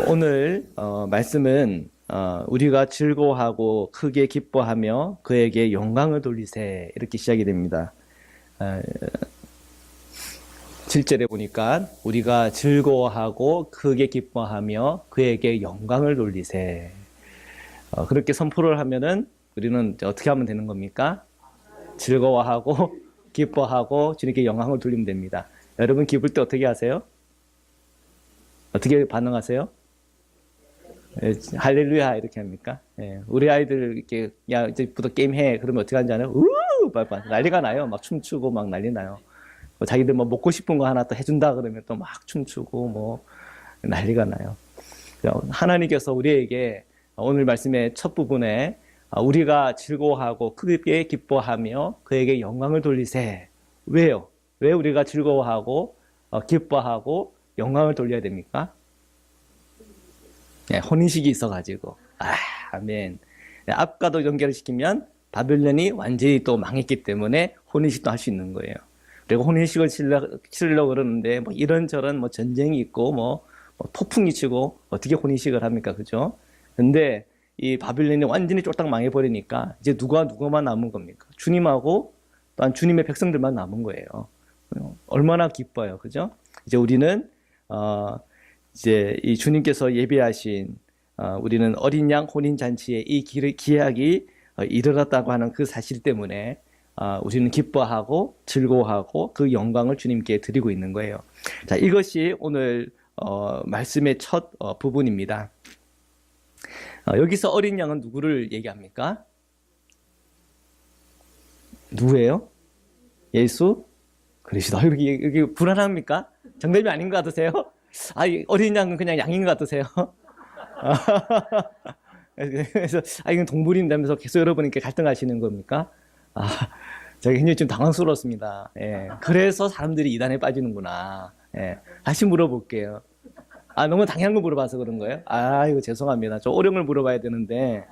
오늘 말씀은 우리가 즐거워하고 크게 기뻐하며 그에게 영광을 돌리세 이렇게 시작이 됩니다. 7절에 보니까 우리가 즐거워하고 크게 기뻐하며 그에게 영광을 돌리세. 그렇게 선포를 하면은 우리는 어떻게 하면 되는 겁니까? 즐거워하고 기뻐하고 주님께 영광을 돌리면 됩니다. 여러분 기쁠 때 어떻게 하세요? 어떻게 반응하세요? 예, 할렐루야 이렇게 합니까? 예, 우리 아이들 이렇게 야 이제부터 게임 해 그러면 어떻게 하는지 알아요? 난리가 나요. 막 춤추고 막 난리 나요. 자기들 뭐 먹고 싶은 거 하나 또 해준다 그러면 또 막 춤추고 뭐 난리가 나요. 하나님께서 우리에게 오늘 말씀의 첫 부분에 우리가 즐거워하고 크게 기뻐하며 그에게 영광을 돌리세. 왜요? 왜 우리가 즐거워하고 기뻐하고 영광을 돌려야 됩니까? 네, 혼인식이 있어가지고. 아멘. 네, 앞과도 연결을 시키면 바벨론이 완전히 또 망했기 때문에 혼인식도 할 수 있는 거예요. 그리고 혼인식을 치려고 그러는데 뭐 이런저런 뭐 전쟁이 있고 뭐 폭풍이 치고 어떻게 혼인식을 합니까? 그죠? 근데 이 바벨론이 완전히 쫄딱 망해버리니까 이제 누가만 남은 겁니까? 주님하고 또한 주님의 백성들만 남은 거예요. 얼마나 기뻐요. 그죠? 이제 우리는 이제 이 주님께서 예비하신 우리는 어린 양 혼인 잔치의 이 기약이 이르렀다고 하는 그 사실 때문에 우리는 기뻐하고 즐거워하고 그 영광을 주님께 드리고 있는 거예요. 자, 이것이 오늘 말씀의 첫 부분입니다. 여기서 어린 양은 누구를 얘기합니까? 누구예요? 예수 그리스도. 여기 불안합니까? 정답이 아닌 것 같으세요? 어린 양은 그냥 양인 것 같으세요? 그래서 이건 동물인다면서 계속 여러분께 갈등하시는 겁니까? 제가 굉장히 좀 당황스러웠습니다. 예. 그래서 사람들이 이단에 빠지는구나. 예. 다시 물어볼게요. 너무 당연한 거 물어봐서 그런 거예요? 이거 죄송합니다. 좀 어려운 걸 물어봐야 되는데.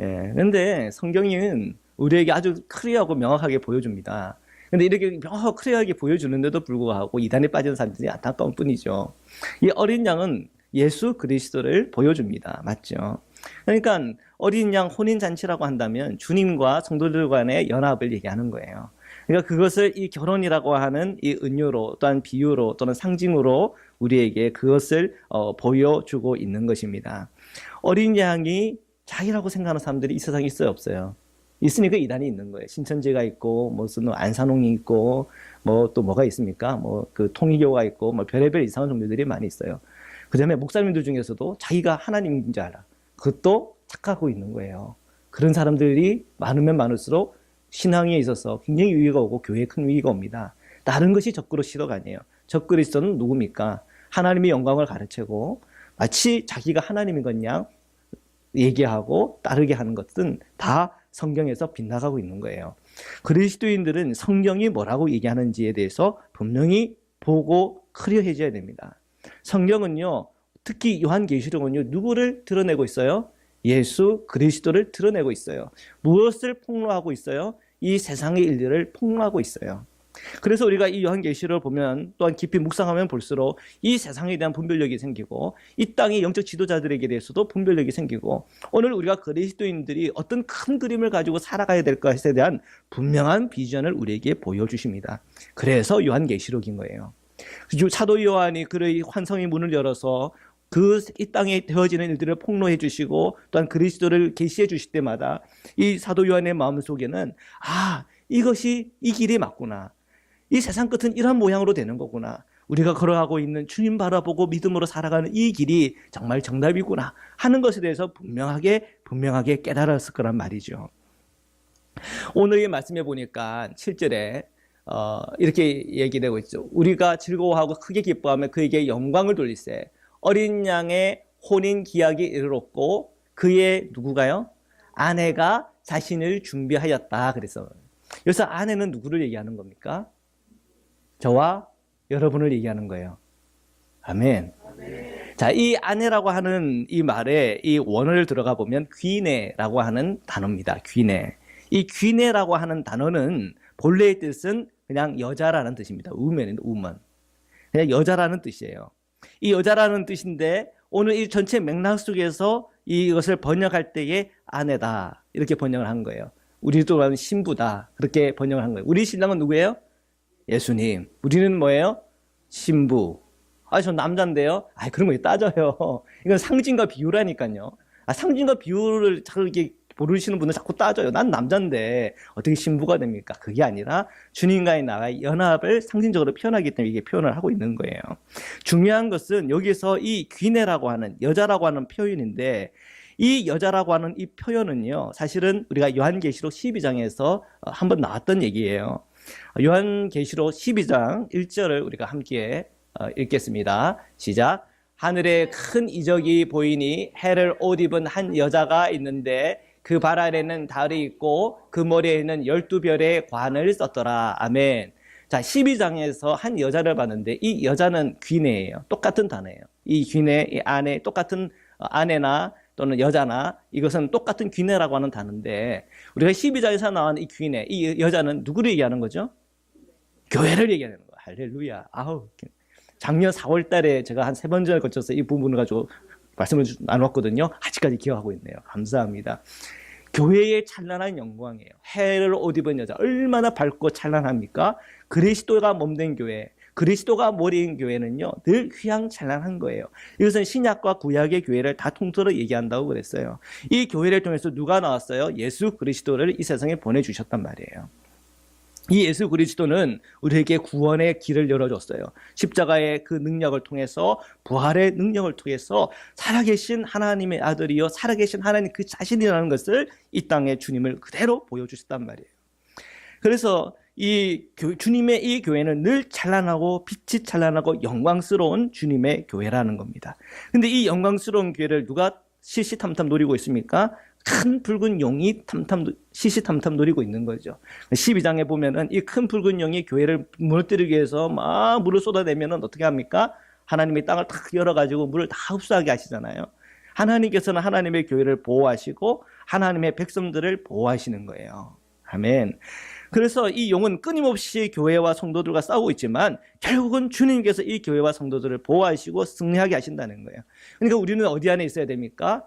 예. 근데 성경은 우리에게 아주 클리어하고 명확하게 보여줍니다. 근데 이렇게 클리어하게 보여주는데도 불구하고 이단에 빠지는 사람들이 안타까운 뿐이죠. 이 어린 양은 예수 그리스도를 보여줍니다. 맞죠? 그러니까 어린 양 혼인잔치라고 한다면 주님과 성도들 간의 연합을 얘기하는 거예요. 그러니까 그것을 이 결혼이라고 하는 이 은유로 또한 비유로 또는 상징으로 우리에게 그것을 보여주고 있는 것입니다. 어린 양이 자기라고 생각하는 사람들이 이 세상에 있어요, 없어요? 있으니까 이단이 있는 거예요. 신천지가 있고 무슨 안산홍이 있고 뭐 또 뭐가 있습니까? 뭐 그 통일교가 있고 뭐 별의별 이상한 종교들이 많이 있어요. 그다음에 목사님들 중에서도 자기가 하나님인 줄 알아. 그것도 착각하고 있는 거예요. 그런 사람들이 많으면 많을수록 신앙에 있어서 굉장히 위기가 오고 교회에 큰 위기가 옵니다. 다른 것이 적그리스도가 아니에요. 적그리스도는 누굽니까? 하나님의 영광을 가르치고 마치 자기가 하나님인 것 양 얘기하고 따르게 하는 것은 다 성경에서 빗나가고 있는 거예요. 그리스도인들은 성경이 뭐라고 얘기하는지에 대해서 분명히 보고 클리어해져야 됩니다. 성경은요, 특히 요한계시록은요, 누구를 드러내고 있어요? 예수 그리스도를 드러내고 있어요. 무엇을 폭로하고 있어요? 이 세상의 일들을 폭로하고 있어요. 그래서 우리가 이 요한계시록을 보면 또한 깊이 묵상하면 볼수록 이 세상에 대한 분별력이 생기고 이 땅의 영적 지도자들에게 대해서도 분별력이 생기고 오늘 우리가 그리스도인들이 어떤 큰 그림을 가지고 살아가야 될 것에 대한 분명한 비전을 우리에게 보여주십니다. 그래서 요한계시록인 거예요. 사도 요한이 그의 환상의 문을 열어서 이 땅에 되어지는 일들을 폭로해 주시고 또한 그리스도를 계시해 주실 때마다 이 사도 요한의 마음속에는 이것이 이 길이 맞구나. 이 세상 끝은 이런 모양으로 되는 거구나. 우리가 걸어가고 있는 주님 바라보고 믿음으로 살아가는 이 길이 정말 정답이구나 하는 것에 대해서 분명하게 깨달았을 거란 말이죠. 오늘의 말씀에 보니까 7절에 이렇게 얘기되고 있죠. 우리가 즐거워하고 크게 기뻐하며 그에게 영광을 돌리세. 어린 양의 혼인 기약이 이르렀고 그의 누구가요? 아내가 자신을 준비하였다. 그래서 여기서 아내는 누구를 얘기하는 겁니까? 저와 여러분을 얘기하는 거예요. 아멘. 자, 이 아내라고 하는 이 말에 이 원어를 들어가 보면 귀내라고 하는 단어입니다. 귀내. 이 귀내라고 하는 단어는 본래의 뜻은 그냥 여자라는 뜻입니다. woman입니다. woman. 그냥 여자라는 뜻이에요. 이 여자라는 뜻인데 오늘 이 전체 맥락 속에서 이것을 번역할 때에 아내다 이렇게 번역을 한 거예요. 우리 또한 신부다 그렇게 번역을 한 거예요. 우리 신랑은 누구예요? 예수님. 우리는 뭐예요? 신부. 전 남자인데요. 그런 거 따져요. 이건 상징과 비유라니까요. 상징과 비유를 자꾸 이렇게 모르시는 분은 자꾸 따져요. 난 남자인데 어떻게 신부가 됩니까? 그게 아니라 주님과의 나와의 연합을 상징적으로 표현하기 때문에 이게 표현을 하고 있는 거예요. 중요한 것은 여기서 이 귀내라고 하는 여자라고 하는 표현인데 이 여자라고 하는 이 표현은요. 사실은 우리가 요한계시록 12장에서 한번 나왔던 얘기예요. 요한계시록 12장 1절을 우리가 함께 읽겠습니다. 시작. 하늘에 큰 이적이 보이니 해를 옷 입은 한 여자가 있는데 그 발 아래는 달이 있고 그 머리에는 12별의 관을 썼더라. 아멘. 자, 12장에서 한 여자를 봤는데 이 여자는 귀내예요. 똑같은 단어예요. 이 귀내, 이 안에 똑같은 아내나 또는 여자나 이것은 똑같은 귀내라고 하는 단어인데 우리가 12장에서 나온 이 귀내, 이 여자는 누구를 얘기하는 거죠? 교회를 얘기하는 거예요. 할렐루야. 작년 4월 달에 제가 한 3번째에 걸쳐서 이 부분을 가지고 말씀을 나눴거든요. 아직까지 기억하고 있네요. 감사합니다. 교회의 찬란한 영광이에요. 해를 옷 입은 여자 얼마나 밝고 찬란합니까? 그리스도가 몸된 교회, 그리스도가 머리인 교회는요 늘 휘황찬란한 거예요. 이것은 신약과 구약의 교회를 다 통틀어 얘기한다고 그랬어요. 이 교회를 통해서 누가 나왔어요? 예수 그리스도를 이 세상에 보내주셨단 말이에요. 이 예수 그리스도는 우리에게 구원의 길을 열어줬어요. 십자가의 그 능력을 통해서, 부활의 능력을 통해서 살아계신 하나님의 아들이요 살아계신 하나님 그 자신이라는 것을 이 땅에 주님을 그대로 보여주셨단 말이에요. 그래서 이 주님의 이 교회는 늘 찬란하고 빛이 찬란하고 영광스러운 주님의 교회라는 겁니다. 근데 이 영광스러운 교회를 누가 시시탐탐 노리고 있습니까? 큰 붉은 용이 시시탐탐 노리고 있는 거죠. 12장에 보면은 이 큰 붉은 용이 교회를 무너뜨리기 위해서 막 물을 쏟아내면은 어떻게 합니까? 하나님이 땅을 탁 열어가지고 물을 다 흡수하게 하시잖아요. 하나님께서는 하나님의 교회를 보호하시고 하나님의 백성들을 보호하시는 거예요. 아멘. 그래서 이 용은 끊임없이 교회와 성도들과 싸우고 있지만 결국은 주님께서 이 교회와 성도들을 보호하시고 승리하게 하신다는 거예요. 그러니까 우리는 어디 안에 있어야 됩니까?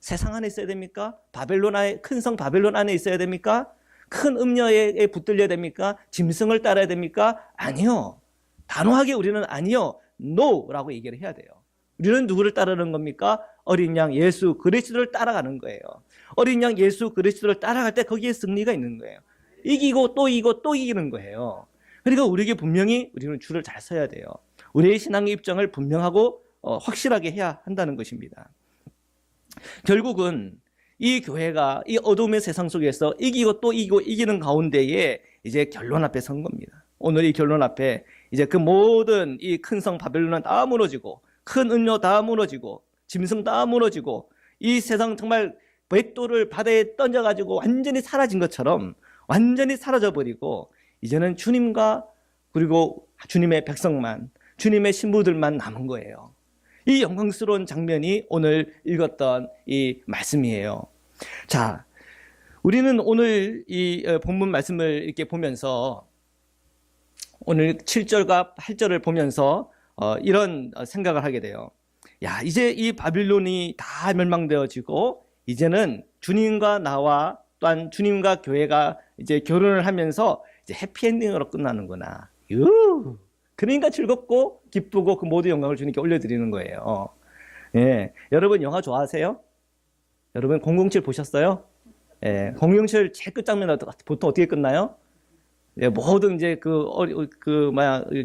세상 안에 있어야 됩니까? 바벨론 안에, 큰 성 바벨론 안에 있어야 됩니까? 큰 음녀에 붙들려야 됩니까? 짐승을 따라야 됩니까? 아니요. 단호하게 우리는 아니요. NO라고 얘기를 해야 돼요. 우리는 누구를 따르는 겁니까? 어린 양 예수 그리스도를 따라가는 거예요. 어린 양 예수 그리스도를 따라갈 때 거기에 승리가 있는 거예요. 이기고 또 이기고 또 이기는 거예요. 그러니까 우리에게 분명히 우리는 줄을 잘 서야 돼요. 우리의 신앙의 입장을 분명하고 확실하게 해야 한다는 것입니다. 결국은 이 교회가 이 어둠의 세상 속에서 이기고 또 이기고 이기는 가운데에 이제 결론 앞에 선 겁니다. 오늘 이 결론 앞에 이제 그 모든 이 큰 성 바벨론은 다 무너지고 큰 음료 다 무너지고 짐승 다 무너지고 이 세상 정말 백도를 바다에 던져가지고 완전히 사라진 것처럼 완전히 사라져버리고 이제는 주님과 그리고 주님의 백성만 주님의 신부들만 남은 거예요. 이 영광스러운 장면이 오늘 읽었던 이 말씀이에요. 자, 우리는 오늘 이 본문 말씀을 이렇게 보면서 오늘 7절과 8절을 보면서 이런 생각을 하게 돼요. 야, 이제 이 바빌론이 다 멸망되어지고 이제는 주님과 나와 또한 주님과 교회가 이제 결혼을 하면서 이제 해피엔딩으로 끝나는구나. 그러니까 즐겁고 기쁘고 그 모든 영광을 주님께 올려드리는 거예요. 예, 여러분 영화 좋아하세요? 여러분 007 보셨어요? 예, 007 제일 끝장면 보통 어떻게 끝나요? 예, 모든 이제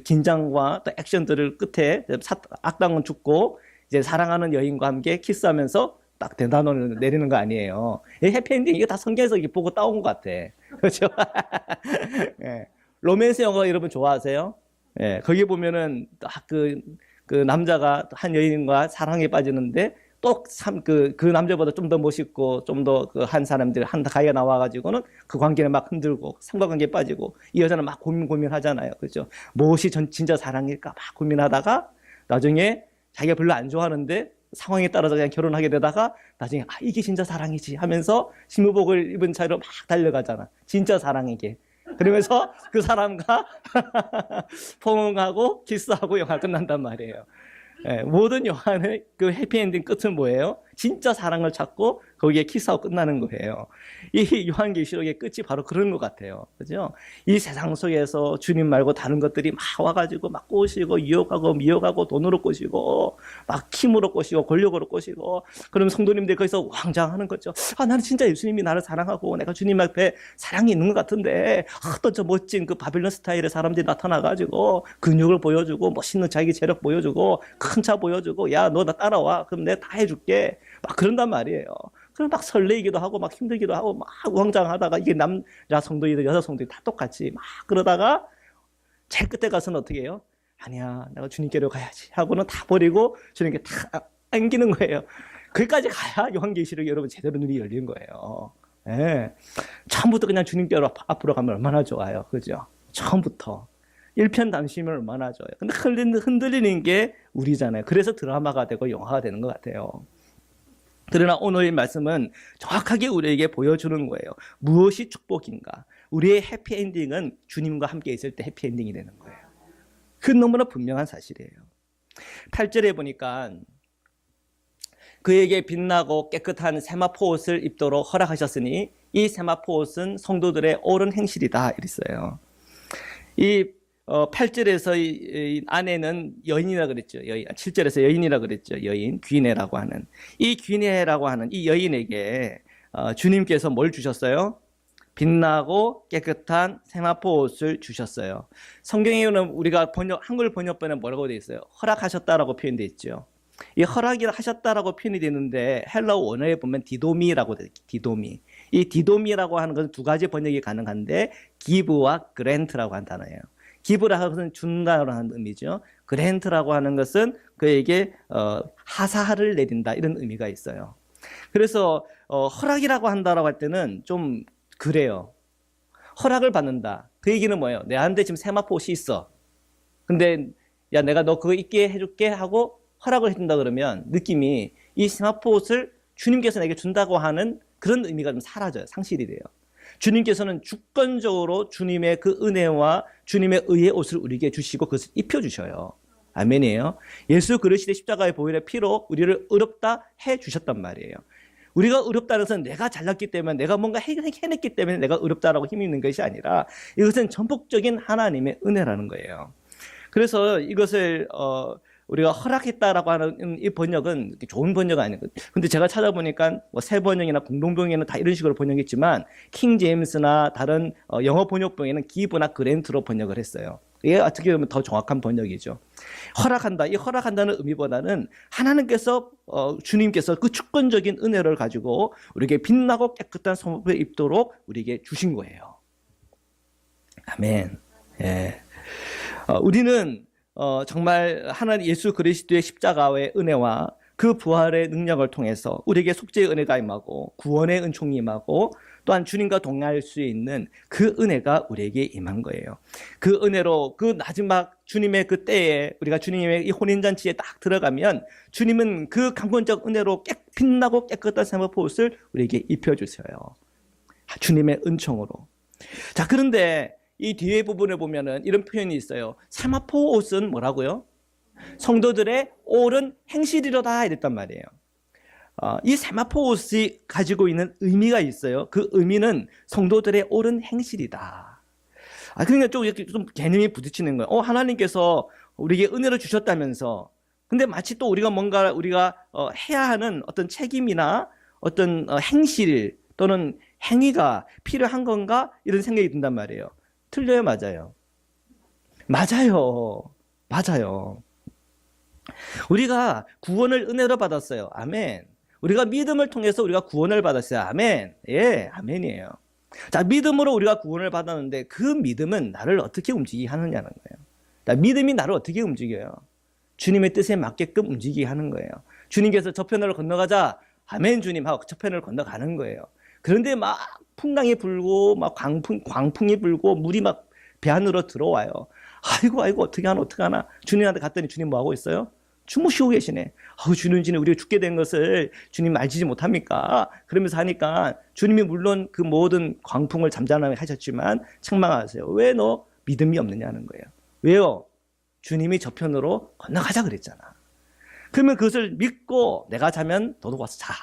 긴장과 또 액션들을 끝에 악당은 죽고 이제 사랑하는 여인과 함께 키스하면서 딱 대단원을 내리는 거 아니에요. 이 해피엔딩 이거 다 성경에서 보고 따온 것 같아. 그렇죠? 예, 로맨스 영화 여러분 좋아하세요? 예, 거기 보면은 그 남자가 한 여인과 사랑에 빠지는데 또 참 그 남자보다 좀 더 멋있고 좀 더 그 한 사람들 한 가게 나와가지고는 그 관계를 막 흔들고 삼각관계에 빠지고 이 여자는 막 고민하잖아요. 그렇죠? 무엇이 진짜 사랑일까 막 고민하다가 나중에 자기가 별로 안 좋아하는데 상황에 따라서 그냥 결혼하게 되다가 나중에 이게 진짜 사랑이지 하면서 신부복을 입은 채로 막 달려가잖아. 진짜 사랑이게. 그러면서 그 사람과 포옹하고 키스하고 영화 끝난단 말이에요. 예, 모든 영화의 그 해피엔딩 끝은 뭐예요? 진짜 사랑을 찾고 거기에 키스하고 끝나는 거예요. 이 요한계시록의 끝이 바로 그런 것 같아요. 그죠? 이 세상 속에서 주님 말고 다른 것들이 막 와가지고 막 꼬시고 유혹하고 미혹하고 돈으로 꼬시고 막 힘으로 꼬시고 권력으로 꼬시고 그럼 성도님들 거기서 왕장하는 거죠. 아, 나는 진짜 예수님이 나를 사랑하고 내가 주님 앞에 사랑이 있는 것 같은데 어떤 저 멋진 그 바빌론 스타일의 사람들이 나타나가지고 근육을 보여주고 멋있는 자기 재력 보여주고 큰 차 보여주고 야, 너 나 따라와. 그럼 내가 다 해줄게. 막 그런단 말이에요. 그럼 막 설레이기도 하고 막 힘들기도 하고 막 우왕좌왕하다가 이게 남자 성도이든 여자 성도이든 다 똑같이 막 그러다가 제일 끝에 가서는 어떻게 해요? 아니야, 내가 주님께로 가야지 하고는 다 버리고 주님께 다 안기는 거예요. 거기까지 가야 요한계시록이 여러분 제대로 눈이 열린 거예요. 예. 처음부터 그냥 주님께로 앞으로 가면 얼마나 좋아요. 그죠? 처음부터. 일편단심은 얼마나 좋아요. 근데 흔들리는 게 우리잖아요. 그래서 드라마가 되고 영화가 되는 것 같아요. 그러나 오늘의 말씀은 정확하게 우리에게 보여주는 거예요. 무엇이 축복인가? 우리의 해피엔딩은 주님과 함께 있을 때 해피엔딩이 되는 거예요. 그건 너무나 분명한 사실이에요. 8절에 보니까 그에게 빛나고 깨끗한 세마포 옷을 입도록 허락하셨으니 이 세마포 옷은 성도들의 옳은 행실이다 이랬어요. 이 8절에서 이 아내는 여인이라 그랬죠. 여인. 7절에서 여인이라 그랬죠. 여인, 귀내라고 하는. 이 귀내라고 하는 이 여인에게 주님께서 뭘 주셨어요? 빛나고 깨끗한 세마포 옷을 주셨어요. 성경에는 우리가 한글 번역본에 뭐라고 되어 있어요? 허락하셨다라고 표현되어 있죠. 이 허락이 하셨다라고 표현이 되는데 헬라어 원어에 보면 디도미라고 돼요. 디도미. 이 디도미라고 하는 것은 두 가지 번역이 가능한데 기브와 그랜트라고 한 단어예요. 기브라고 하는 것은 준다라고 하는 의미죠. 그랜트라고 하는 것은 그에게 하사를 내린다 이런 의미가 있어요. 그래서 허락이라고 한다라고 할 때는 좀 그래요. 허락을 받는다. 그 얘기는 뭐예요? 내한테 지금 세마포 옷이 있어. 근데 야 내가 너 그거 입게 해줄게 하고 허락을 해준다 그러면 느낌이 이 세마포 옷을 주님께서 내게 준다고 하는 그런 의미가 좀 사라져요. 상실이 돼요. 주님께서는 주권적으로 주님의 그 은혜와 주님의 의의 옷을 우리에게 주시고 그것을 입혀주셔요. 아멘이에요. 예수 그리스도의 십자가의 보혈의 피로 우리를 의롭다 해주셨단 말이에요. 우리가 의롭다는 것은 내가 잘났기 때문에 내가 뭔가 해냈기 때문에 내가 의롭다라고 힘이 있는 것이 아니라 이것은 전폭적인 하나님의 은혜라는 거예요. 그래서 이것을 우리가 허락했다라고 하는 이 번역은 좋은 번역은 아니거든요. 근데 제가 찾아보니까 뭐 새 번역이나 공동번역에는 다 이런 식으로 번역했지만 킹 제임스나 다른 영어 번역본에는 기브나 그랜트로 번역을 했어요. 이게 어떻게 보면 더 정확한 번역이죠. 허락한다. 이 허락한다는 의미보다는 하나님께서 주님께서 그 주권적인 은혜를 가지고 우리에게 빛나고 깨끗한 성품을 입도록 우리에게 주신 거예요. 아멘. 예. 우리는 정말 하나님 예수 그리스도의 십자가의 은혜와 그 부활의 능력을 통해서 우리에게 속죄의 은혜가 임하고 구원의 은총이 임하고 또한 주님과 동행할 수 있는 그 은혜가 우리에게 임한 거예요. 그 은혜로 그 마지막 주님의 그 때에 우리가 주님의 이 혼인잔치에 딱 들어가면 주님은 그 강권적 은혜로 빛나고 깨끗한 세마포 옷을 우리에게 입혀주세요. 주님의 은총으로. 자, 그런데 이 뒤에 부분에 보면은 이런 표현이 있어요. 세마포 옷은 뭐라고요? 성도들의 옳은 행실이로다 이랬단 말이에요. 이 세마포 옷이 가지고 있는 의미가 있어요. 그 의미는 성도들의 옳은 행실이다. 그러니까 좀 이렇게 좀 개념이 부딪히는 거예요. 하나님께서 우리에게 은혜를 주셨다면서, 근데 마치 또 우리가 뭔가 우리가 해야 하는 어떤 책임이나 어떤 행실 또는 행위가 필요한 건가 이런 생각이 든단 말이에요. 틀려요, 맞아요? 맞아요. 맞아요. 우리가 구원을 은혜로 받았어요. 아멘. 우리가 믿음을 통해서 우리가 구원을 받았어요. 아멘. 예, 아멘이에요. 자, 믿음으로 우리가 구원을 받았는데 그 믿음은 나를 어떻게 움직이게 하느냐는 거예요. 믿음이 나를 어떻게 움직여요? 주님의 뜻에 맞게끔 움직이게 하는 거예요. 주님께서 저편으로 건너가자. 아멘 주님 하고 저편을 건너가는 거예요. 그런데 막 풍랑이 불고 막 광풍이 불고 물이 막 배 안으로 들어와요. 아이고 어떻게 하나 주님한테 갔더니 주님 뭐 하고 있어요? 주무시고 계시네. 주님 우리가 죽게 된 것을 주님 알지 못합니까? 그러면서 하니까 주님이 물론 그 모든 광풍을 잠잠하게 하셨지만 책망하세요. 왜 너 믿음이 없느냐는 거예요. 왜요? 주님이 저편으로 건너가자 그랬잖아. 그러면 그것을 믿고 내가 자면 너도 와서 자.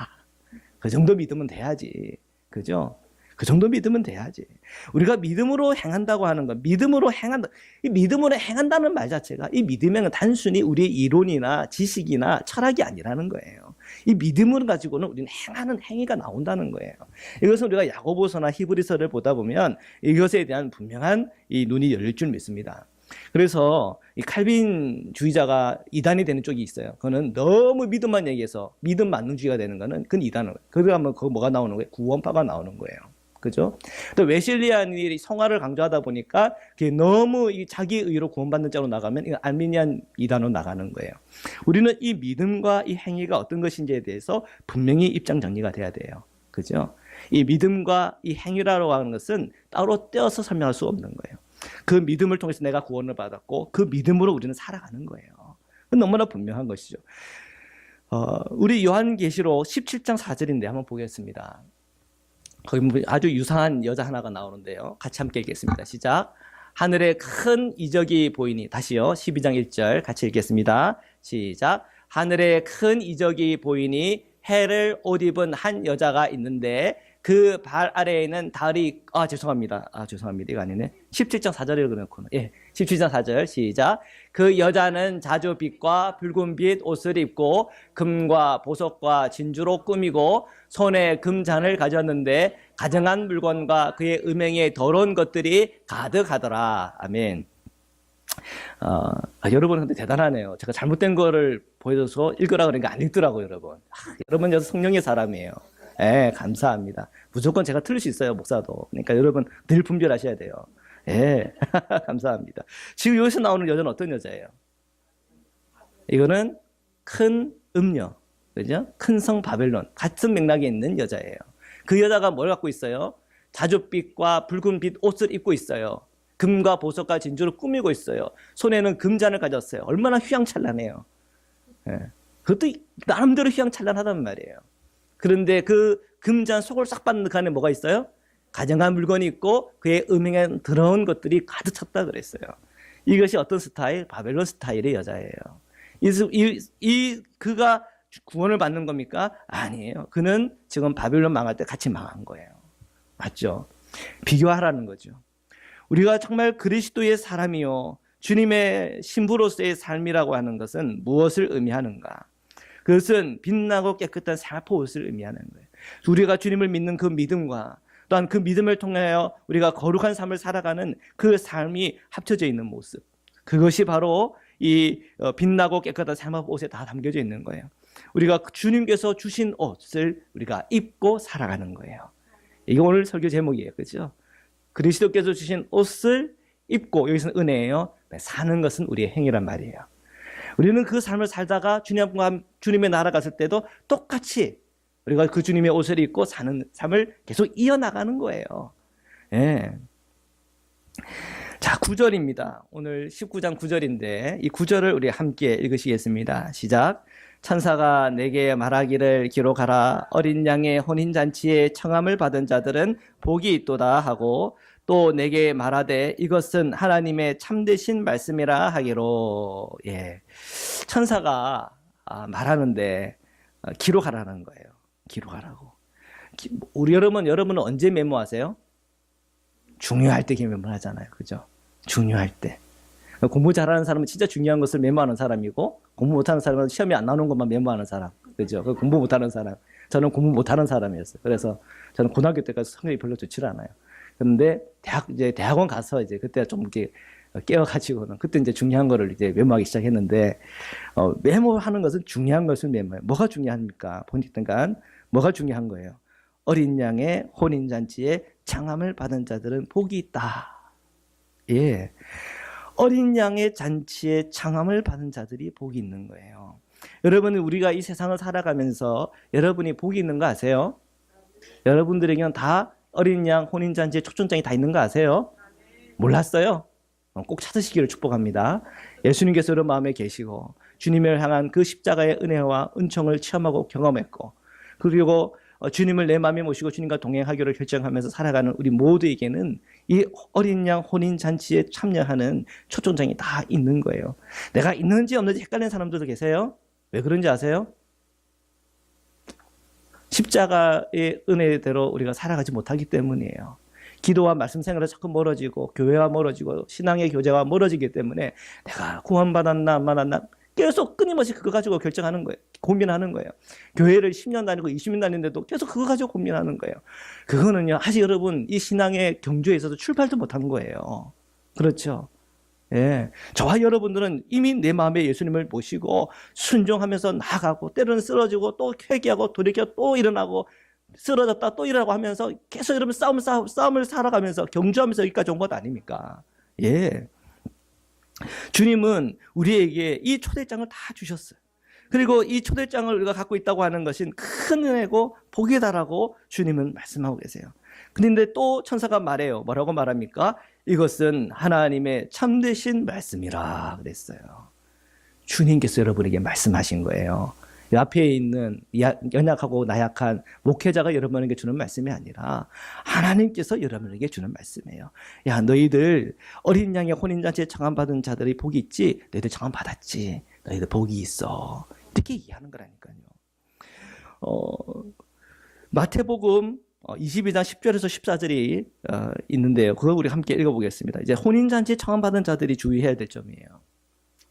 그 정도 믿으면 돼야지. 그죠? 그 정도 믿으면 돼야지. 우리가 믿음으로 행한다고 하는 거, 믿음으로 행한다. 이 믿음으로 행한다는 말 자체가 이 믿음은 단순히 우리의 이론이나 지식이나 철학이 아니라는 거예요. 이 믿음을 가지고는 우리는 행하는 행위가 나온다는 거예요. 이것은 우리가 야고보서나 히브리서를 보다 보면 이것에 대한 분명한 이 눈이 열릴 줄 믿습니다. 그래서 이 칼빈주의자가 이단이 되는 쪽이 있어요. 그거는 너무 믿음만 얘기해서 믿음 만능주의가 되는 거는 그건 이단은 거예요. 그러면 그거 뭐가 나오는 거예요? 구원파가 나오는 거예요. 그죠? 또 웨슬리안이 성화를 강조하다 보니까 그게 너무 이 자기 의로 구원받는 자로 나가면 이거 알미니안 이단으로 나가는 거예요. 우리는 이 믿음과 이 행위가 어떤 것인지에 대해서 분명히 입장 정리가 돼야 돼요. 그죠? 이 믿음과 이 행위라고 하는 것은 따로 떼어서 설명할 수 없는 거예요. 그 믿음을 통해서 내가 구원을 받았고 그 믿음으로 우리는 살아가는 거예요. 그건 너무나 분명한 것이죠. 우리 요한계시록 17장 4절인데 한번 보겠습니다. 거기 아주 유사한 여자 하나가 나오는데요. 같이 함께 읽겠습니다. 시작. 하늘에 큰 이적이 보이니. 다시요. 12장 1절 같이 읽겠습니다. 시작. 하늘에 큰 이적이 보이니 해를 옷 입은 한 여자가 있는데 그 발 아래에는 달이 죄송합니다. 이거 아니네. 17장 4절에 그렇구나. 예. 17장 4절 시작. 그 여자는 자주빛과 붉은빛 옷을 입고 금과 보석과 진주로 꾸미고 손에 금잔을 가졌는데 가증한 물건과 그의 음행에 더러운 것들이 가득하더라. 아멘. 여러분 근데 대단하네요. 제가 잘못된 거를 보여줘서 읽으라 그러니까 안 읽더라고요, 여러분. 여러분 여기서 성령의 사람이에요. 예, 감사합니다. 무조건 제가 틀릴 수 있어요, 목사도. 그러니까 여러분 늘 분별하셔야 돼요. 예, 감사합니다. 지금 여기서 나오는 여자는 어떤 여자예요? 이거는 큰 음녀, 그죠? 큰 성 바벨론, 같은 맥락에 있는 여자예요. 그 여자가 뭘 갖고 있어요? 자줏빛과 붉은빛 옷을 입고 있어요. 금과 보석과 진주를 꾸미고 있어요. 손에는 금잔을 가졌어요. 얼마나 휘황찬란해요. 예. 그것도 나름대로 휘황찬란하단 말이에요. 그런데 그 금잔 속을 싹 받는 그 안에 뭐가 있어요? 가증한 물건이 있고 그의 음행에 더러운 것들이 가득 찼다 그랬어요. 이것이 어떤 스타일? 바벨론 스타일의 여자예요. 그가 구원을 받는 겁니까? 아니에요. 그는 지금 바벨론 망할 때 같이 망한 거예요. 맞죠? 비교하라는 거죠. 우리가 정말 그리스도의 사람이요 주님의 신부로서의 삶이라고 하는 것은 무엇을 의미하는가? 그것은 빛나고 깨끗한 살포 옷을 의미하는 거예요. 우리가 주님을 믿는 그 믿음과 또한 그 믿음을 통하여 우리가 거룩한 삶을 살아가는 그 삶이 합쳐져 있는 모습. 그것이 바로 이 빛나고 깨끗한 살포 옷에 다 담겨져 있는 거예요. 우리가 주님께서 주신 옷을 우리가 입고 살아가는 거예요. 이게 오늘 설교 제목이에요. 그렇죠? 그리스도께서 주신 옷을 입고, 여기서는 은혜예요. 사는 것은 우리의 행위란 말이에요. 우리는 그 삶을 살다가 주님과 주님의 나라 갔을 때도 똑같이 우리가 그 주님의 옷을 입고 사는 삶을 계속 이어나가는 거예요. 예. 자, 9절입니다. 오늘 19장 9절인데 이 9절을 우리 함께 읽으시겠습니다. 시작. 천사가 내게 말하기를 기록하라. 어린 양의 혼인잔치에 청함을 받은 자들은 복이 있도다 하고 또 내게 말하되 이것은 하나님의 참되신 말씀이라 하기로. 예. 천사가 말하는데 기록하라는 거예요. 기록하라고. 우리 여러분은 언제 메모하세요? 중요할 때 메모하잖아요. 그죠? 중요할 때. 공부 잘하는 사람은 진짜 중요한 것을 메모하는 사람이고 공부 못하는 사람은 시험이 안 나오는 것만 메모하는 사람. 그죠? 공부 못하는 사람. 저는 공부 못하는 사람이었어요. 그래서 저는 고등학교 때까지 성적이 별로 좋지 않아요. 그런데 대학원 가서 이제 그때 좀 이렇게 깨어가지고는 그때 이제 중요한 거를 이제 메모하기 시작했는데 메모하는 것은 중요한 것을 메모해요. 뭐가 중요합니까? 보니까 뭐가 중요한 거예요? 어린 양의 혼인잔치에 청함을 받은 자들은 복이 있다. 예. 어린 양의 잔치에 청함을 받은 자들이 복이 있는 거예요. 여러분, 우리가 이 세상을 살아가면서 여러분이 복이 있는 거 아세요? 여러분들에게는 다 어린 양 혼인잔치에 초청장이 다 있는 거 아세요? 몰랐어요? 꼭 찾으시기를 축복합니다. 예수님께서 여러분 마음에 계시고 주님을 향한 그 십자가의 은혜와 은총을 체험하고 경험했고 그리고 주님을 내 마음에 모시고 주님과 동행하기로 결정하면서 살아가는 우리 모두에게는 이 어린 양 혼인잔치에 참여하는 초청장이 다 있는 거예요. 내가 있는지 없는지 헷갈리는 사람들도 계세요? 왜 그런지 아세요? 십자가의 은혜대로 우리가 살아가지 못하기 때문이에요. 기도와 말씀 생활에 자꾸 멀어지고 교회와 멀어지고 신앙의 교제와 멀어지기 때문에 내가 구원받았나 안 받았나 계속 끊임없이 그거 가지고 결정하는 거예요. 고민하는 거예요. 교회를 10년 다니고 20년 다니는데도 계속 그거 가지고 고민하는 거예요. 그거는요, 아직 여러분 이 신앙의 경주에 있어서 출발도 못한 거예요. 그렇죠? 예, 저와 여러분들은 이미 내 마음에 예수님을 모시고 순종하면서 나아가고 때로는 쓰러지고 또 회개하고 돌이켜 또 일어나고 쓰러졌다 또 일어나고 하면서 계속 여러분 싸움을 살아가면서 경주하면서 여기까지 온 것 아닙니까? 예. 주님은 우리에게 이 초대장을 다 주셨어요. 그리고 이 초대장을 우리가 갖고 있다고 하는 것은 큰 은혜고 복이다라고 주님은 말씀하고 계세요. 그런데 또 천사가 말해요. 뭐라고 말합니까? 이것은 하나님의 참되신 말씀이라 그랬어요. 주님께서 여러분에게 말씀하신 거예요. 앞에 있는 연약하고 나약한 목회자가 여러분에게 주는 말씀이 아니라 하나님께서 여러분에게 주는 말씀이에요. 야, 너희들 어린 양의 혼인잔치에 청함받은 자들이 복이 있지? 너희들 청함받았지? 너희들 복이 있어. 이렇게 이해하는 거라니까요. 마태복음 22장 10절에서 14절이 있는데요. 그거 우리 함께 읽어보겠습니다. 이제 혼인잔치에 청함받은 자들이 주의해야 될 점이에요.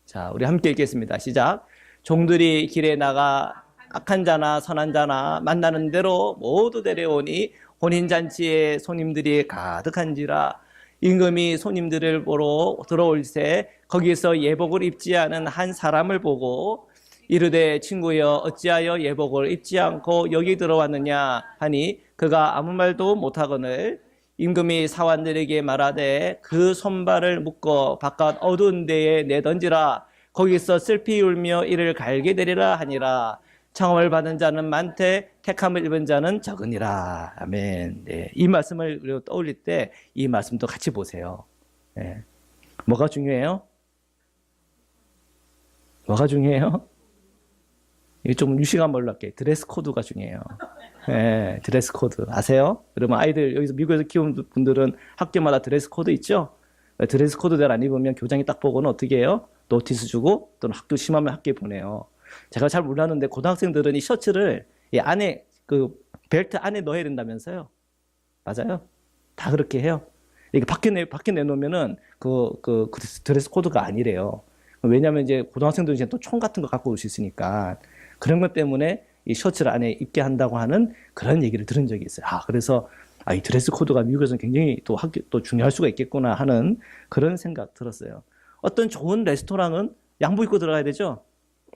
자, 우리 함께 읽겠습니다. 시작. 종들이 길에 나가 악한 자나 선한 자나 만나는 대로 모두 데려오니 혼인잔치에 손님들이 가득한지라. 임금이 손님들을 보러 들어올 때 거기서 예복을 입지 않은 한 사람을 보고 이르되 친구여 어찌하여 예복을 입지 않고 여기 들어왔느냐 하니 그가 아무 말도 못하거늘 임금이 사환들에게 말하되 그 손발을 묶어 바깥 어두운 데에 내던지라. 거기서 슬피 울며 이를 갈게 되리라 하니라. 청함을 받은 자는 많되 택함을 입은 자는 적으니라. 아멘. 네, 이 말씀을 우리가 떠올릴 때 이 말씀도 같이 보세요. 네. 뭐가 중요해요? 뭐가 중요해요? 이게 좀 유시간 뭘로 할게. 드레스 코드가 중요해요. 네, 드레스 코드 아세요? 여러분 아이들 여기서 미국에서 키우는 분들은 학교마다 드레스 코드 있죠? 드레스 코드대로 안 입으면 교장이 딱 보고는 어떻게 해요? 노티스 주고 또는 학교 심하면 학교에 보내요. 제가 잘 몰랐는데 고등학생들은 이 셔츠를 이 안에 그 벨트 안에 넣어야 된다면서요. 맞아요? 다 그렇게 해요. 이게 밖에 내놓으면은 그 드레스 코드가 아니래요. 왜냐하면 이제 고등학생들은 이제 또 총 같은 거 갖고 올 수 있으니까 그런 것 때문에 이 셔츠를 안에 입게 한다고 하는 그런 얘기를 들은 적이 있어요. 그래서 이 드레스 코드가 미국에서는 굉장히 또 중요할 수가 있겠구나 하는 그런 생각 들었어요. 어떤 좋은 레스토랑은 양복 입고 들어가야 되죠.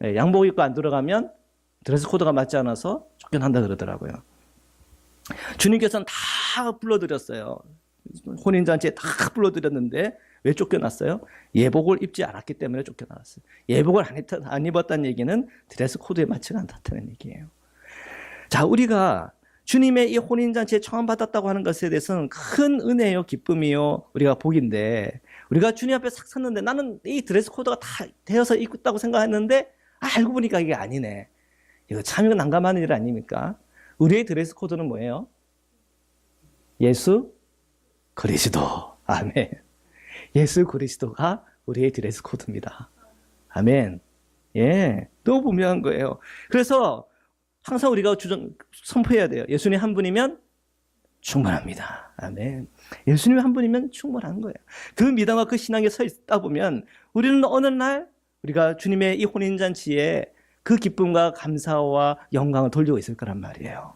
네, 양복 입고 안 들어가면 드레스 코드가 맞지 않아서 쫓겨난다 그러더라고요. 주님께서는 다 불러드렸어요. 혼인잔치에 다 불러드렸는데 왜 쫓겨났어요? 예복을 입지 않았기 때문에 쫓겨났어요. 예복을 안 입었다는 얘기는 드레스 코드에 맞지가 않다는 얘기예요. 자, 우리가 주님의 이 혼인잔치에 청함받았다고 하는 것에 대해서는 큰 은혜요, 기쁨이요, 우리가 복인데 우리가 주님 앞에 싹 섰는데 나는 이 드레스 코드가 다 되어서 입고 있다고 생각했는데 알고 보니까 이게 아니네. 이거 참 난감한 일 아닙니까? 우리의 드레스 코드는 뭐예요? 예수 그리스도. 아멘. 예수 그리스도가 우리의 드레스 코드입니다. 아멘. 예, 너무 분명한 거예요. 그래서 항상 우리가 선포해야 돼요. 예수님 한 분이면 충분합니다. 아멘. 예수님 한 분이면 충분한 거예요. 그 믿음과 그 신앙에 서 있다 보면 우리는 어느 날 우리가 주님의 이 혼인잔치에 그 기쁨과 감사와 영광을 돌리고 있을 거란 말이에요.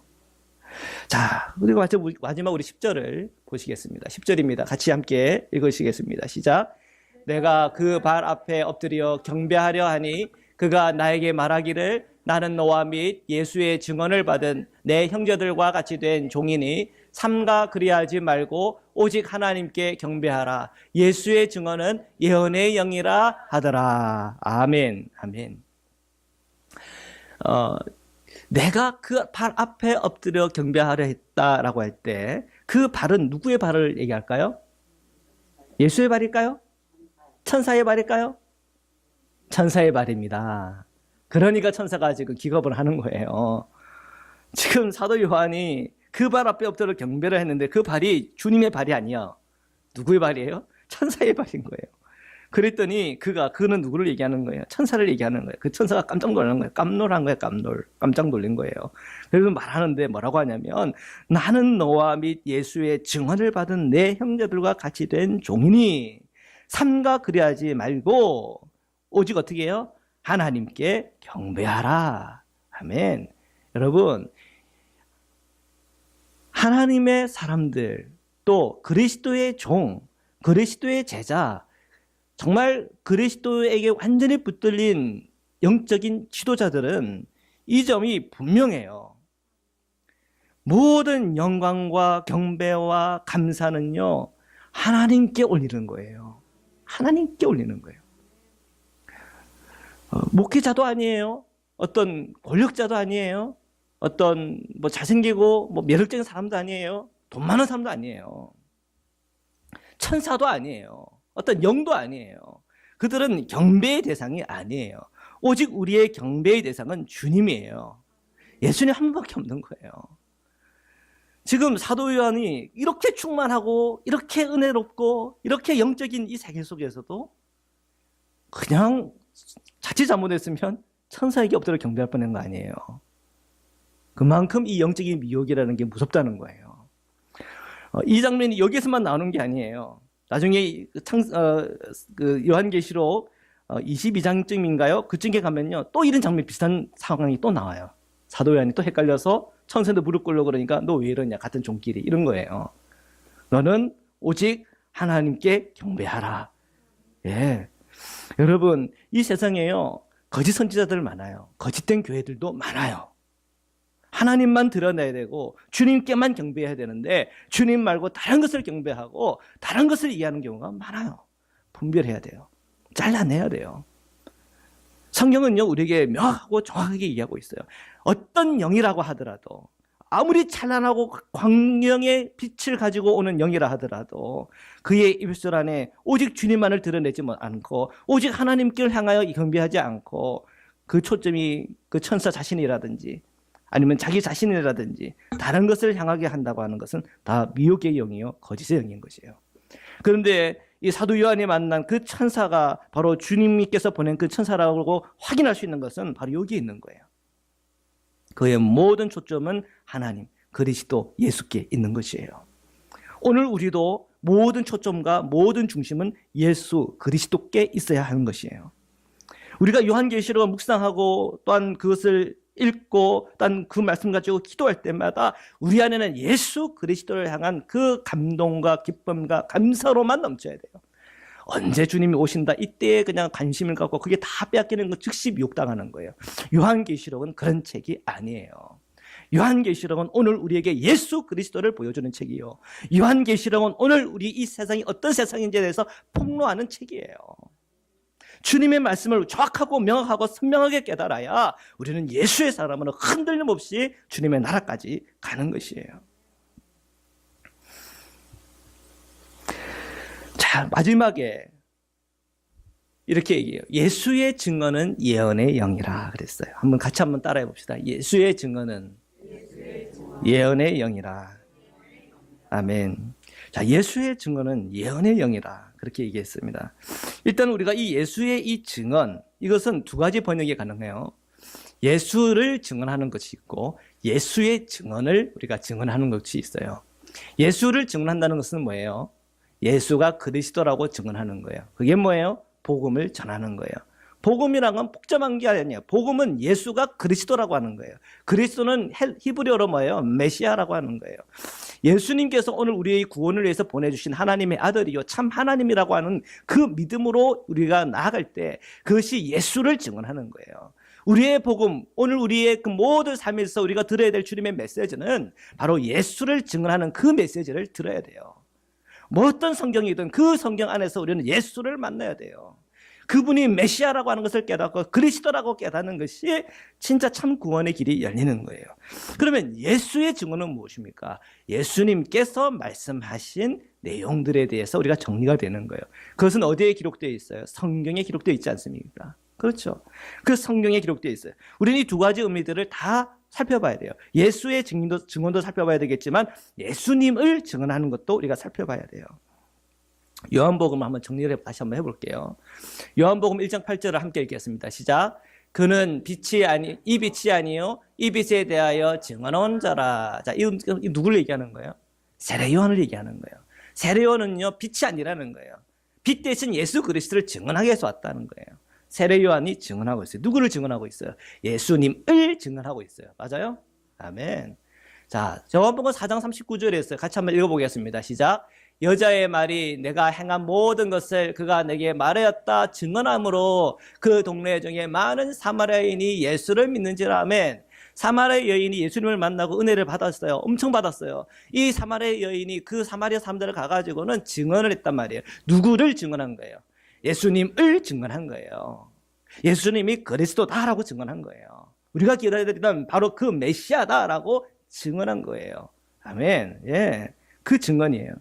자, 그리고 마지막 우리 10절을 보시겠습니다. 10절입니다. 같이 함께 읽으시겠습니다. 시작. 내가 그 발 앞에 엎드려 경배하려 하니 그가 나에게 말하기를 나는 너와 및 예수의 증언을 받은 내 형제들과 같이 된 종이니 삼가 그리하지 말고 오직 하나님께 경배하라. 예수의 증언은 예언의 영이라 하더라. 아멘. 아멘. 내가 그 발 앞에 엎드려 경배하려 했다라고 할 때 그 발은 누구의 발을 얘기할까요? 예수의 발일까요? 천사의 발일까요? 천사의 발입니다. 그러니까 천사가 지금 기겁을 하는 거예요. 지금 사도 요한이 그 발 앞에 엎드려 경배를 했는데 그 발이 주님의 발이 아니야. 누구의 발이에요? 천사의 발인 거예요. 그랬더니 그는 누구를 얘기하는 거예요? 천사를 얘기하는 거예요. 그 천사가 깜짝 놀란 거예요. 깜놀한 거예요. 깜짝 놀란 거예요. 그래서 말하는데 뭐라고 하냐면, 나는 너와 및 예수의 증언을 받은 내 형제들과 같이 된 종이니 삼가 그리하지 말고 오직 어떻게 해요? 하나님께 경배하라. 아멘. 여러분, 하나님의 사람들, 또 그리스도의 종, 그리스도의 제자, 정말 그리스도에게 완전히 붙들린 영적인 지도자들은 이 점이 분명해요. 모든 영광과 경배와 감사는요, 하나님께 올리는 거예요. 하나님께 올리는 거예요. 목회자도 아니에요. 어떤 권력자도 아니에요. 어떤 잘생기고 매력적인 사람도 아니에요. 돈 많은 사람도 아니에요. 천사도 아니에요. 어떤 영도 아니에요. 그들은 경배의 대상이 아니에요. 오직 우리의 경배의 대상은 주님이에요. 예수님 한 분밖에 없는 거예요. 지금 사도 요한이 이렇게 충만하고 이렇게 은혜롭고 이렇게 영적인 이 세계 속에서도 그냥 자칫 잘못했으면 천사에게 엎드려 경배할 뻔한 거 아니에요. 그만큼 이 영적인 미혹이라는 게 무섭다는 거예요. 이 장면이 여기에서만 나오는 게 아니에요. 나중에 요한계시록 22장쯤인가요? 그쯤에 가면요, 또 이런 장면, 비슷한 상황이 또 나와요. 사도 요한이 또 헷갈려서 천사한테 무릎 꿇려 그러니까 너 왜 이러냐, 같은 종끼리, 이런 거예요. 너는 오직 하나님께 경배하라. 예, 여러분, 이 세상에요, 거짓 선지자들 많아요. 거짓된 교회들도 많아요. 하나님만 드러내야 되고 주님께만 경배해야 되는데 주님 말고 다른 것을 경배하고 다른 것을 이해하는 경우가 많아요. 분별해야 돼요. 잘라내야 돼요. 성경은요, 우리에게 명확하고 정확하게 이해하고 있어요. 어떤 영이라고 하더라도, 아무리 찬란하고 광명의 빛을 가지고 오는 영이라 하더라도 그의 입술 안에 오직 주님만을 드러내지 않고 오직 하나님께를 향하여 경배하지 않고 그 초점이 그 천사 자신이라든지 아니면 자기 자신이라든지 다른 것을 향하게 한다고 하는 것은 다 미혹의 영이요, 거짓의 영인 것이에요. 그런데 이 사도 요한이 만난 그 천사가 바로 주님께서 보낸 그 천사라고 확인할 수 있는 것은 바로 여기 있는 거예요. 그의 모든 초점은 하나님, 그리스도, 예수께 있는 것이에요. 오늘 우리도 모든 초점과 모든 중심은 예수, 그리스도께 있어야 하는 것이에요. 우리가 요한계시록을 묵상하고 또한 그것을 읽고 딴 그 말씀 가지고 기도할 때마다 우리 안에는 예수 그리스도를 향한 그 감동과 기쁨과 감사로만 넘쳐야 돼요. 언제 주님이 오신다, 이때에 그냥 관심을 갖고 그게 다 빼앗기는 건 즉시 미혹당하는 거예요. 요한계시록은 그런 책이 아니에요. 요한계시록은 오늘 우리에게 예수 그리스도를 보여주는 책이요, 요한계시록은 오늘 우리 이 세상이 어떤 세상인지에 대해서 폭로하는 책이에요. 주님의 말씀을 정확하고 명확하고 선명하게 깨달아야 우리는 예수의 사람으로 흔들림 없이 주님의 나라까지 가는 것이에요. 자, 마지막에 이렇게 얘기해요. 예수의 증언은 예언의 영이라 그랬어요. 한번 따라해 봅시다. 예수의 증언은 예언의 영이라. 아멘. 자, 예수의 증언은 예언의 영이라 그렇게 얘기했습니다. 일단 우리가 이 예수의 이 증언, 이것은 두 가지 번역이 가능해요. 예수를 증언하는 것이 있고 예수의 증언을 우리가 증언하는 것이 있어요. 예수를 증언한다는 것은 뭐예요? 예수가 그리스도라고 증언하는 거예요. 그게 뭐예요? 복음을 전하는 거예요. 복음이란 건 복잡한 게 아니에요. 복음은 예수가 그리스도라고 하는 거예요. 그리스도는 히브리어로 뭐예요? 메시아라고 하는 거예요. 예수님께서 오늘 우리의 구원을 위해서 보내주신 하나님의 아들이요, 참 하나님이라고 하는 그 믿음으로 우리가 나아갈 때 그것이 예수를 증언하는 거예요. 우리의 복음, 오늘 우리의 그 모든 삶에서 우리가 들어야 될 주님의 메시지는 바로 예수를 증언하는 그 메시지를 들어야 돼요. 뭐 어떤 성경이든 그 성경 안에서 우리는 예수를 만나야 돼요. 그분이 메시아라고 하는 것을 깨닫고 그리스도라고 깨닫는 것이 진짜 참 구원의 길이 열리는 거예요. 그러면 예수의 증언은 무엇입니까? 예수님께서 말씀하신 내용들에 대해서 우리가 정리가 되는 거예요. 그것은 어디에 기록되어 있어요? 성경에 기록되어 있지 않습니까? 그렇죠. 그 성경에 기록되어 있어요. 우리는 이 두 가지 의미들을 다 살펴봐야 돼요. 예수의 증언도 살펴봐야 되겠지만 예수님을 증언하는 것도 우리가 살펴봐야 돼요. 요한복음 한번 정리를 다시 한번 해볼게요. 요한복음 1장 8절을 함께 읽겠습니다. 시작. 그는 이 빛이 아니요 이 빛에 대하여 증언한 자라. 자, 이 누구를 얘기하는 거예요? 세례 요한을 얘기하는 거예요. 세례 요한은요 빛이 아니라는 거예요. 빛 대신 예수 그리스도를 증언하기 위해서 왔다는 거예요. 세례 요한이 증언하고 있어요. 누구를 증언하고 있어요? 예수님을 증언하고 있어요. 맞아요? 아멘. 자, 요한복음 4장 39절에 있어요. 같이 한번 읽어보겠습니다. 시작. 여자의 말이 내가 행한 모든 것을 그가 내게 말하였다 증언함으로 그 동네 중에 많은 사마리아인이 예수를 믿는지라. 아멘. 사마리아 여인이 예수님을 만나고 은혜를 받았어요. 엄청 받았어요. 이 사마리아 여인이 그 사마리아 사람들을 가가지고는 증언을 했단 말이에요. 누구를 증언한 거예요? 예수님을 증언한 거예요. 예수님이 그리스도다라고 증언한 거예요. 우리가 기다리던 바로 그 메시아다라고 증언한 거예요. 아멘. 예, 그 증언이에요.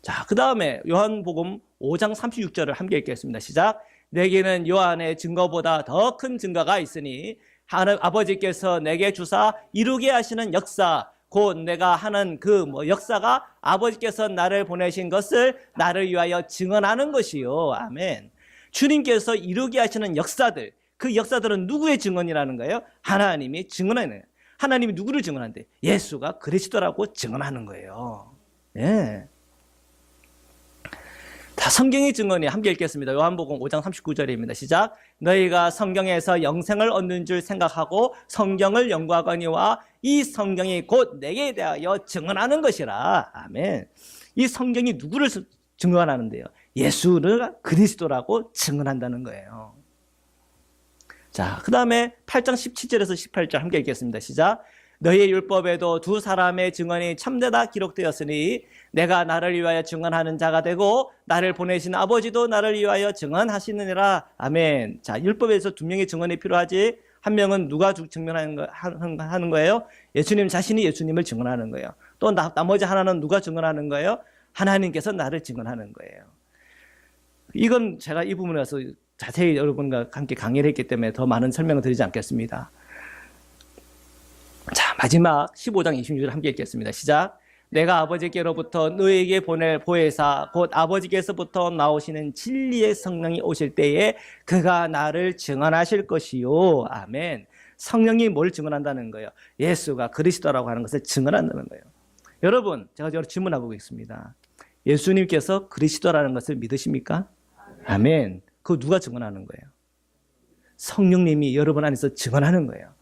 자, 그 다음에 요한복음 5장 36절을 함께 읽겠습니다. 시작. 내게는 요한의 증거보다 더 큰 증거가 있으니 하나님 아버지께서 내게 주사 이루게 하시는 역사, 곧 내가 하는 그 역사가 아버지께서 나를 보내신 것을 나를 위하여 증언하는 것이요. 아멘. 주님께서 이루게 하시는 역사들, 그 역사들은 누구의 증언이라는 거예요? 하나님이 증언하는 거예요. 하나님이 누구를 증언한대? 예수가 그리스도라고 증언하는 거예요. 예. 다 성경의 증언이 함께 읽겠습니다. 요한복음 5장 39절입니다. 시작. 너희가 성경에서 영생을 얻는 줄 생각하고 성경을 연구하거니와 이 성경이 곧 내게 대하여 증언하는 것이라. 아멘. 이 성경이 누구를 증언하는데요? 예수를 그리스도라고 증언한다는 거예요. 자, 그 다음에 8장 17절에서 18절 함께 읽겠습니다. 시작. 너희의 율법에도 두 사람의 증언이 참되다 기록되었으니 내가 나를 위하여 증언하는 자가 되고 나를 보내신 아버지도 나를 위하여 증언하시느니라. 아멘. 자, 율법에서 두 명의 증언이 필요하지. 한 명은 누가 증언하는 거예요? 예수님 자신이 예수님을 증언하는 거예요. 또 나머지 하나는 누가 증언하는 거예요? 하나님께서 나를 증언하는 거예요. 이건 제가 이 부분에서 자세히 여러분과 함께 강의를 했기 때문에 더 많은 설명을 드리지 않겠습니다. 자, 마지막 15장 26절 함께 읽겠습니다. 시작. 내가 아버지께로부터 너에게 보낼 보혜사 곧 아버지께서부터 나오시는 진리의 성령이 오실 때에 그가 나를 증언하실 것이요. 아멘. 성령이 뭘 증언한다는 거예요? 예수가 그리스도라고 하는 것을 증언한다는 거예요. 여러분, 제가 질문하고 있습니다. 예수님께서 그리스도라는 것을 믿으십니까? 아멘. 그거 누가 증언하는 거예요? 성령님이 여러분 안에서 증언하는 거예요.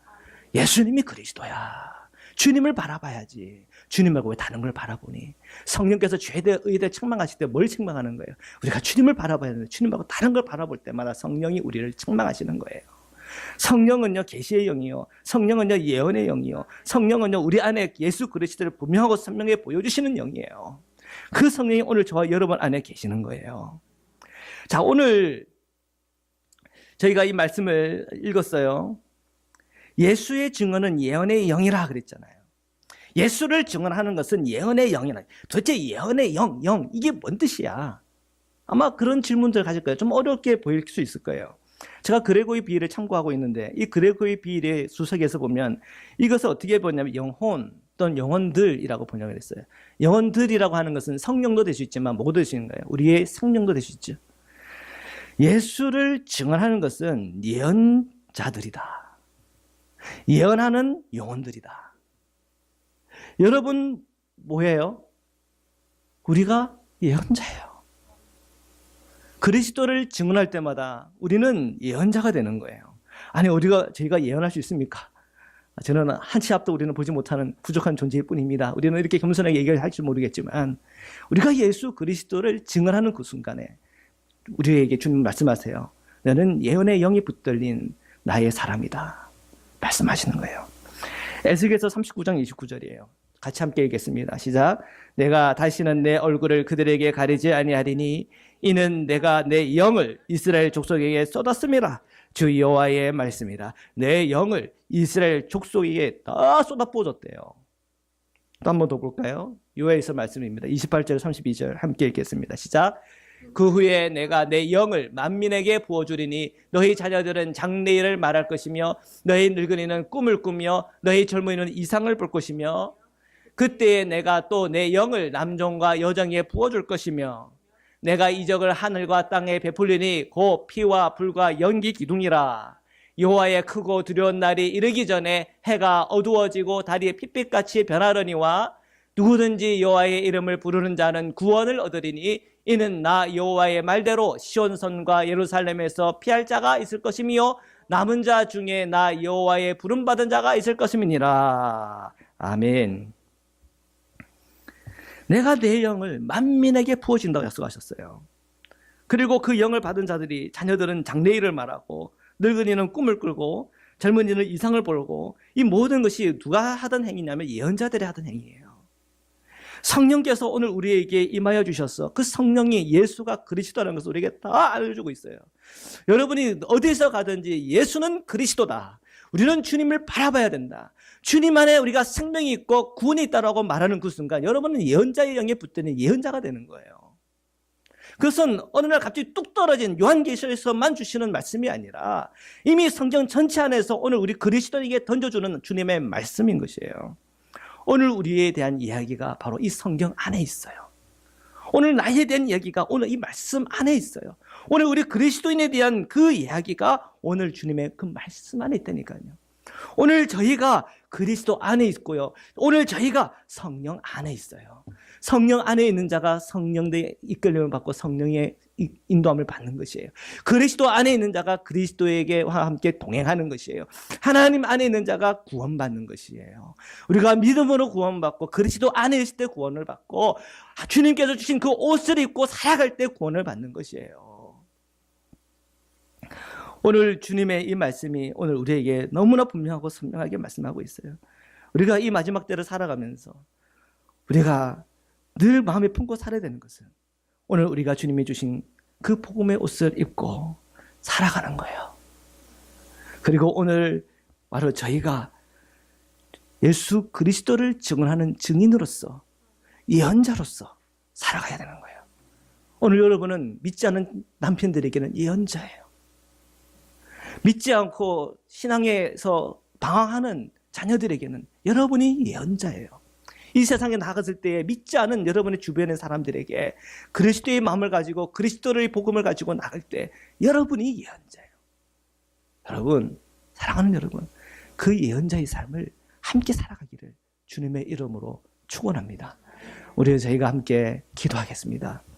예수님이 그리스도야. 주님을 바라봐야지. 주님 말고 왜 다른 걸 바라보니? 성령께서 죄대 의대 책망하실 때 뭘 책망하는 거예요? 우리가 주님을 바라봐야 되는데 주님 말고 다른 걸 바라볼 때마다 성령이 우리를 책망하시는 거예요. 성령은요 계시의 영이요, 성령은요 예언의 영이요, 성령은요 우리 안에 예수 그리스도를 분명하고 선명하게 보여주시는 영이에요. 그 성령이 오늘 저와 여러분 안에 계시는 거예요. 자, 오늘 저희가 이 말씀을 읽었어요. 예수의 증언은 예언의 영이라 그랬잖아요. 예수를 증언하는 것은 예언의 영이라. 도대체 예언의 영, 이게 뭔 뜻이야? 아마 그런 질문들 가질 거예요. 좀 어렵게 보일 수 있을 거예요. 제가 그레고의 비일을 참고하고 있는데 이 그레고의 비일의 수석에서 보면 이것을 어떻게 보냐면 영혼 또는 영혼들이라고 번역을 했어요. 영혼들이라고 하는 것은 성령도 될 수 있지만 뭐도 될 수 있는 거예요? 우리의 생명도 될 수 있죠. 예수를 증언하는 것은 예언자들이다. 예언하는 영혼들이다. 여러분 뭐예요? 우리가 예언자예요. 그리스도를 증언할 때마다 우리는 예언자가 되는 거예요. 아니 저희가 예언할 수 있습니까? 저는 한 치 앞도 우리는 보지 못하는 부족한 존재일 뿐입니다. 우리는 이렇게 겸손하게 얘기를 할지 모르겠지만 우리가 예수 그리스도를 증언하는 그 순간에 우리에게 주님 말씀하세요. 너는 예언의 영이 붙들린 나의 사람이다. 말씀하시는 거예요. 에스겔서 39장 29절이에요. 같이 함께 읽겠습니다. 시작. 내가 다시는 내 얼굴을 그들에게 가리지 아니하리니 이는 내가 내 영을 이스라엘 족속에게 쏟았음이라. 주 여호와의 말씀이다. 내 영을 이스라엘 족속에게 다 쏟아부어줬대요. 또 한 번 더 볼까요? 요엘서 말씀입니다. 28절 32절 함께 읽겠습니다. 시작. 그 후에 내가 내 영을 만민에게 부어주리니 너희 자녀들은 장래일을 말할 것이며 너희 늙은이는 꿈을 꾸며 너희 젊은이는 이상을 볼 것이며 그때에 내가 또 내 영을 남종과 여종에게 부어줄 것이며 내가 이적을 하늘과 땅에 베풀리니 곧 피와 불과 연기 기둥이라. 여호와의 크고 두려운 날이 이르기 전에 해가 어두워지고 달이 핏빛같이 변하려니와 누구든지 여호와의 이름을 부르는 자는 구원을 얻으리니 이는 나 여호와의 말대로 시온산과 예루살렘에서 피할 자가 있을 것이며 남은 자 중에 나 여호와의 부름받은 자가 있을 것임이니라. 아멘. 내가 내 영을 만민에게 부어준다고 약속하셨어요. 그리고 그 영을 받은 자들이, 자녀들은 장래일을 말하고 늙은이는 꿈을 꾸고 젊은이는 이상을 보고, 이 모든 것이 누가 하던 행위냐면 예언자들이 하던 행위예요. 성령께서 오늘 우리에게 임하여 주셔서 그 성령이 예수가 그리스도라는 것을 우리에게 다 알려주고 있어요. 여러분이 어디서 가든지 예수는 그리스도다. 우리는 주님을 바라봐야 된다. 주님 안에 우리가 생명이 있고 구원이 있다라고 말하는 그 순간 여러분은 예언자의 영에 붙드는 예언자가 되는 거예요. 그것은 어느 날 갑자기 뚝 떨어진 요한계시록에서만 주시는 말씀이 아니라 이미 성경 전체 안에서 오늘 우리 그리스도인에게 던져주는 주님의 말씀인 것이에요. 오늘 우리에 대한 이야기가 바로 이 성경 안에 있어요. 오늘 나에 대한 이야기가 오늘 이 말씀 안에 있어요. 오늘 우리 그리스도인에 대한 그 이야기가 오늘 주님의 그 말씀 안에 있다니까요. 오늘 저희가 그리스도 안에 있고요. 오늘 저희가 성령 안에 있어요. 성령 안에 있는 자가 성령의 이끌림을 받고 성령의 인도함을 받는 것이에요. 그리스도 안에 있는 자가 그리스도에게와 함께 동행하는 것이에요. 하나님 안에 있는 자가 구원받는 것이에요. 우리가 믿음으로 구원받고 그리스도 안에 있을 때 구원을 받고 주님께서 주신 그 옷을 입고 살아갈 때 구원을 받는 것이에요. 오늘 주님의 이 말씀이 오늘 우리에게 너무나 분명하고 선명하게 말씀하고 있어요. 우리가 이 마지막 때를 살아가면서 우리가 늘 마음에 품고 살아야 되는 것은 오늘 우리가 주님이 주신 그 복음의 옷을 입고 살아가는 거예요. 그리고 오늘 바로 저희가 예수 그리스도를 증언하는 증인으로서, 예언자로서 살아가야 되는 거예요. 오늘 여러분은 믿지 않는 남편들에게는 예언자예요. 믿지 않고 신앙에서 방황하는 자녀들에게는 여러분이 예언자예요. 이 세상에 나갔을 때 믿지 않은 여러분의 주변의 사람들에게 그리스도의 마음을 가지고 그리스도의 복음을 가지고 나갈 때 여러분이 예언자예요. 여러분, 사랑하는 여러분, 그 예언자의 삶을 함께 살아가기를 주님의 이름으로 축원합니다. 우리 저희가 함께 기도하겠습니다.